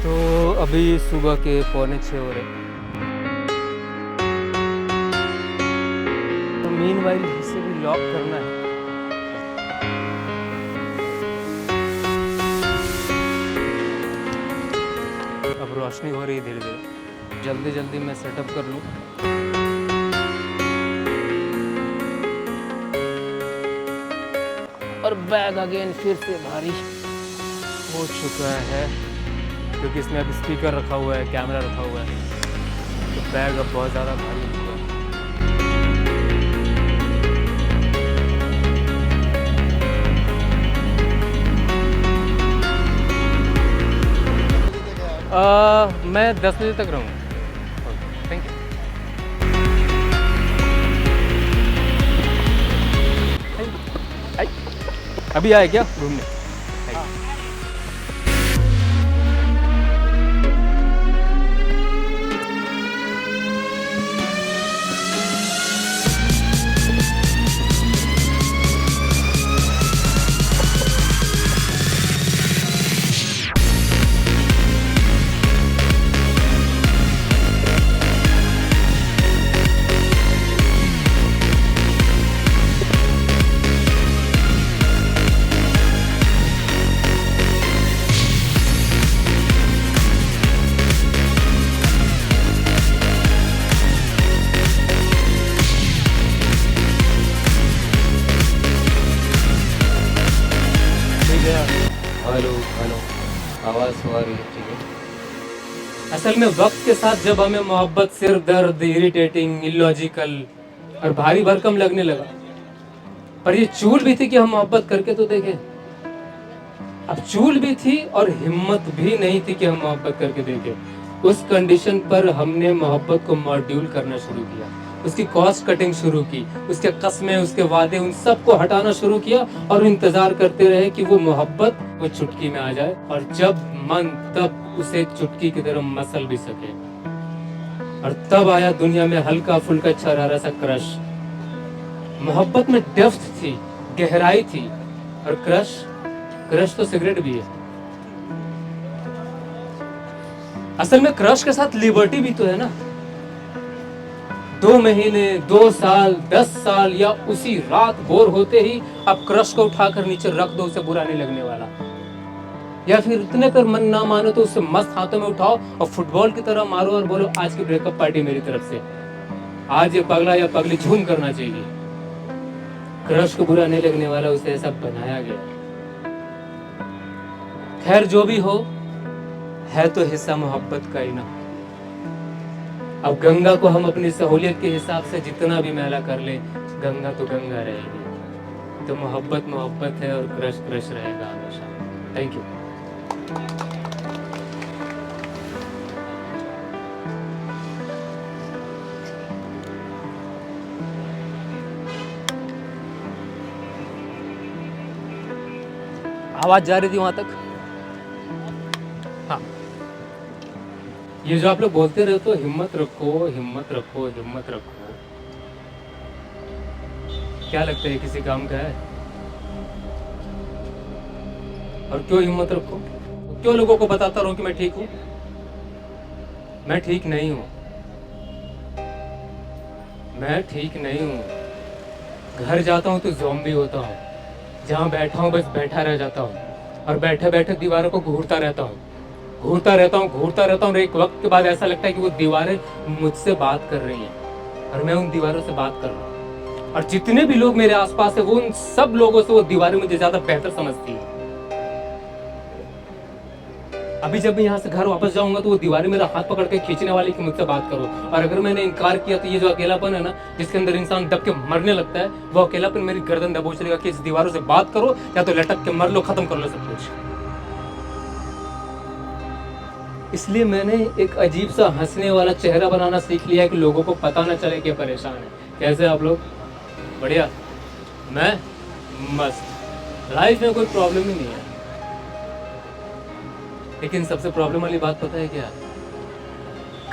तो अभी सुबह के 5:45 हो रहे। तो मीनवाइल इसे भी लॉक करना है। अब रोशनी हो रही है धीरे धीरे, जल्दी जल्दी मैं सेटअप कर लूँ। और बैग अगेन फिर से भारी हो चुका है, क्योंकि इसमें अब स्पीकर रखा हुआ है, कैमरा रखा हुआ है, तो बैग अब बहुत ज़्यादा भारी हो गया। मैं 10 बजे तक रहूँगा। Thank you. अभी आए क्या घूमने? हेलो हेलो, आवाज़ आ रही है? ठीक है। असल में वक्त के साथ जब हमें मोहब्बत सिर दर्द, इरिटेटिंग, इलॉजिकल और भारी भरकम लगने लगा, पर ये चूल भी थी कि हम मोहब्बत करके तो देखें। अब चूल भी थी और हिम्मत भी नहीं थी कि हम मोहब्बत करके देखें। उस कंडीशन पर हमने मोहब्बत को मॉड्यूल करना शुरू किया, उसकी कॉस्ट कटिंग शुरू की, उसके कस्में, उसके वादे, उन सबको हटाना शुरू किया और इंतजार करते रहे कि वो मोहब्बत वो चुटकी में आ जाए, और जब मन तब उसे चुटकी की तरह मसल भी सके। और तब आया दुनिया में हल्का फुल्का छरारा सा क्रश। मोहब्बत में डेप्थ थी, गहराई थी, और क्रश तो सिगरेट भी है। असल में क्रश के साथ लिबर्टी भी तो है ना। 2 महीने, 2 साल, 10 साल या उसी रात बोर होते ही आप क्रश को उठाकर नीचे रख दो, उसे बुरा नहीं लगने वाला। या फिर इतने पर मन ना मानो तो उसे मस्त हाथों में उठाओ और फुटबॉल की तरह मारो और बोलो आज की ब्रेकअप पार्टी मेरी तरफ से, आज ये पगला या पगली झूम करना चाहिए। क्रश को बुरा नहीं लगने वाला, उसे ऐसा बनाया गया। खैर जो भी हो, है तो हिस्सा मोहब्बत का ही ना। अब गंगा को हम अपनी सहूलियत के हिसाब से जितना भी मैला कर ले, गंगा तो गंगा रहेगी। तो मोहब्बत मोहब्बत है और क्रश क्रश रहेगा हमेशा। Thank you. आवाज जा रही थी वहां तक? हाँ, ये जो आप लोग बोलते रहे तो हिम्मत रखो, हिम्मत रखो, हिम्मत रखो, क्या लगता है किसी काम का है? और क्यों हिम्मत रखो? क्यों लोगों को बताता रहूं कि मैं ठीक हूं? मैं ठीक नहीं हूं, मैं ठीक नहीं हूं। घर जाता हूं तो ज़ॉम्बी होता हूं, जहां बैठा हूं बस बैठा रह जाता हूं, और बैठे बैठे दीवारों को घूरता रहता हूं, घूरता रहता हूँ, घूरता रहता हूँ, और एक वक्त के बाद ऐसा लगता है कि वो दीवारें मुझसे बात कर रही हैं और मैं उन दीवारों से बात कर रहा हूँ। और जितने भी लोग मेरे आसपास है, वो उन सब लोगों से वो दीवारें मुझे ज्यादा बेहतर समझती है। अभी जब मैं यहाँ से घर वापस जाऊंगा तो वो दीवारें मेरा हाथ पकड़ के खींचने वाली कि मुझसे बात करो, और अगर मैंने इनकार किया तो ये जो अकेलापन है ना, जिसके अंदर इंसान दब के मरने लगता है, वो अकेलापन मेरी गर्दन दबोच लेगा कि इस दीवारों से बात करो या तो लटक के मर लो, खत्म कर लो सब कुछ। इसलिए मैंने एक अजीब सा हंसने वाला चेहरा बनाना सीख लिया है कि लोगों को पता ना चले कि परेशान है। कैसे आप लोग? बढ़िया? मैं मस्त। लाइफ में कोई प्रॉब्लम ही नहीं है। लेकिन सबसे प्रॉब्लम वाली बात पता है क्या?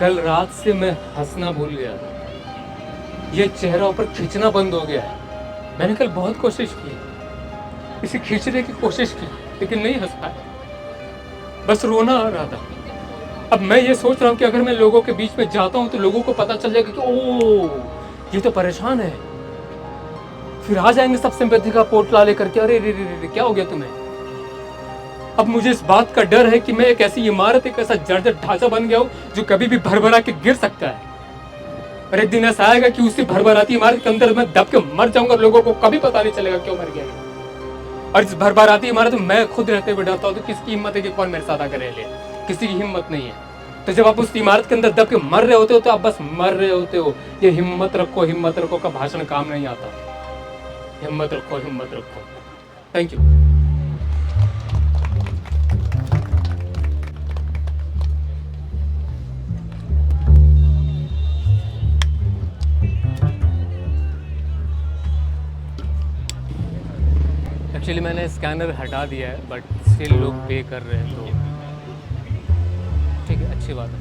कल रात से मैं हंसना भूल गया, ये चेहरा ऊपर खींचना बंद हो गया है। मैंने कल बहुत कोशिश की, इसे खींचने की कोशिश की, लेकिन नहीं हंस पाया, बस रोना आ रहा था। अब मैं ये सोच रहा हूँ कि अगर मैं लोगों के बीच में जाता हूँ तो लोगों को पता चल जाएगा कि ओ ये तो परेशान है, फिर आ जाएंगे सब सिंपैथी का पोटला लेकर के, अरे रे रे रे क्या हो गया तुम्हें। अब मुझे इस बात का डर है कि मैं एक ऐसी इमारत, एक ऐसा जर्जर ढांचा बन गया हूँ जो कभी भी भरभरा के गिर सकता है, और एक दिन ऐसा आएगा कि उसी भरभराती इमारत के अंदर मैं दब के मर जाऊंगा, लोगों को कभी पता नहीं चलेगा क्यों मर गया। और इस भरभराती इमारत में मैं खुद रहते हुए डरता हूँ, तो किसकी हिम्मत है कि कौन मेरे साथ आकर रह ले, किसी की हिम्मत नहीं है। तो जब आप उस इमारत के अंदर दब के मर रहे होते हो तो आप बस मर रहे होते हो। ये हिम्मत रखो का भाषण काम नहीं आता। हिम्मत रखो। Thank you. एक्चुअली मैंने स्कैनर हटा दिया है, बट स्टिल लोग पे कर रहे हैं, तो ठीक है, अच्छी बात है,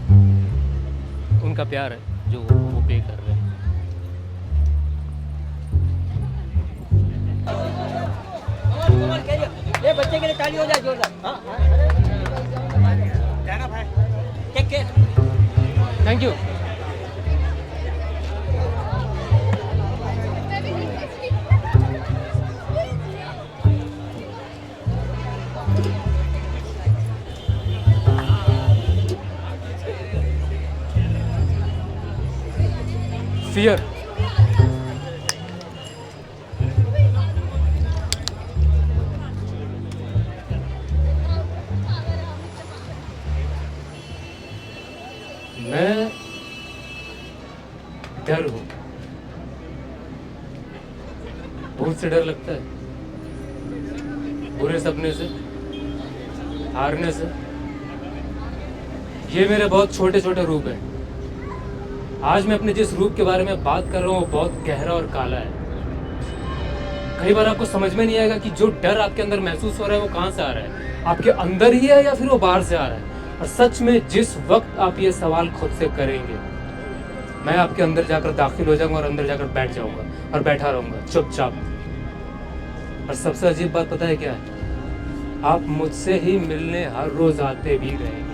उनका प्यार है जो वो पे कर रहे हैं। ये बच्चे के लिए ताली हो जाए जोरदार। हाँ जाना भाई, take care, thank you. Fear, मैं डर हूं, भूत से डर लगता है, बुरे सपने से, हारने से। ये मेरे बहुत छोटे छोटे रूप हैं। आज मैं अपने जिस रूप के बारे में बात कर रहा हूँ वो बहुत गहरा और काला है। कई बार आपको समझ में नहीं आएगा कि जो डर आपके अंदर महसूस हो रहा है वो कहाँ से आ रहा है, आपके अंदर ही है या फिर वो बाहर से आ रहा है। और सच में जिस वक्त आप ये सवाल खुद से करेंगे, मैं आपके अंदर जाकर दाखिल हो जाऊंगा और अंदर जाकर बैठ जाऊंगा और बैठा रहूंगा चुपचाप। और सबसे अजीब बात पता है क्या है? आप मुझसे ही मिलने हर रोज आते भी रहेंगे।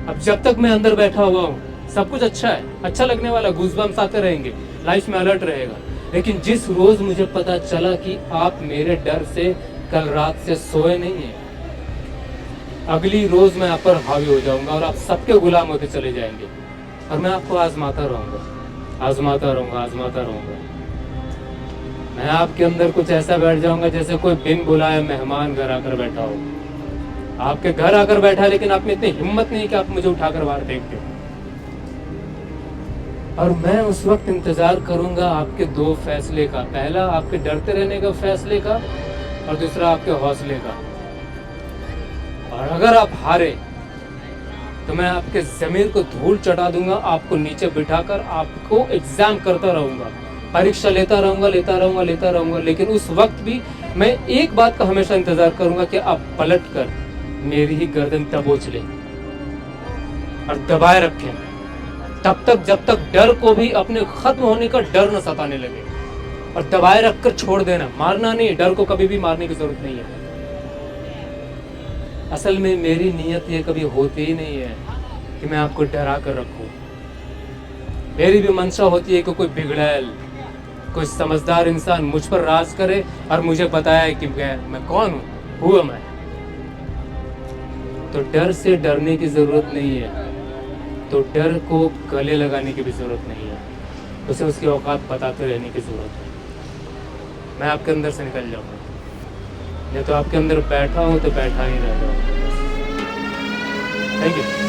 अब जब तक मैं अंदर बैठा हुआ हूँ सब कुछ अच्छा है, अच्छा लगने वाला, गूज़बम्स आते रहेंगे, लाइफ में अलर्ट रहेगा। लेकिन जिस रोज मुझे पता चला कि आप मेरे डर से कल रात से सोए नहीं हैं, अगली रोज मैं आप पर हावी हो जाऊंगा और आप सबके गुलाम होते चले जाएंगे। और मैं आपको आजमाता रहूंगा। मैं आपके अंदर कुछ ऐसा बैठ जाऊंगा जैसे कोई बिन बुलाए मेहमान घर आकर बैठा हो। आपके घर आकर बैठा है, लेकिन आप में इतनी हिम्मत नहीं कि आप मुझे उठाकर बाहर देखते हो। और मैं उस वक्त इंतजार करूंगा आपके दो फैसले का, पहला आपके डरते रहने का फैसले का, और दूसरा आपके हौसले का। और अगर आप हारे तो मैं आपके जमीर को धूल चटा दूंगा, आपको नीचे बिठाकर आपको एग्जाम करता रहूंगा, परीक्षा लेता रहूंगा। लेकिन उस वक्त भी मैं एक बात का हमेशा इंतजार करूंगा कि आप पलट कर मेरी ही गर्दन दबोच ले और दबाए रखें, तब तक जब तक डर को भी अपने खत्म होने का डर न सताने लगे। और दबाए रखकर छोड़ देना, मारना नहीं, डर को कभी भी मारने की जरूरत नहीं है। असल में मेरी नीयत ये कभी होती ही नहीं है कि मैं आपको डरा कर रखूं। मेरी भी मंशा होती है कि कोई बिगड़ैल, कोई समझदार इंसान मुझ पर राज करे और मुझे बताए कि मैं कौन हूं, हूँ मैं। तो डर से डरने की जरूरत नहीं है, तो डर को गले लगाने की भी जरूरत नहीं है, उसे उसकी औकात बताते रहने की जरूरत है। मैं आपके अंदर से निकल जाऊंगा, या तो आपके अंदर बैठा हूं तो बैठा ही रह जाऊंगा। Thank you.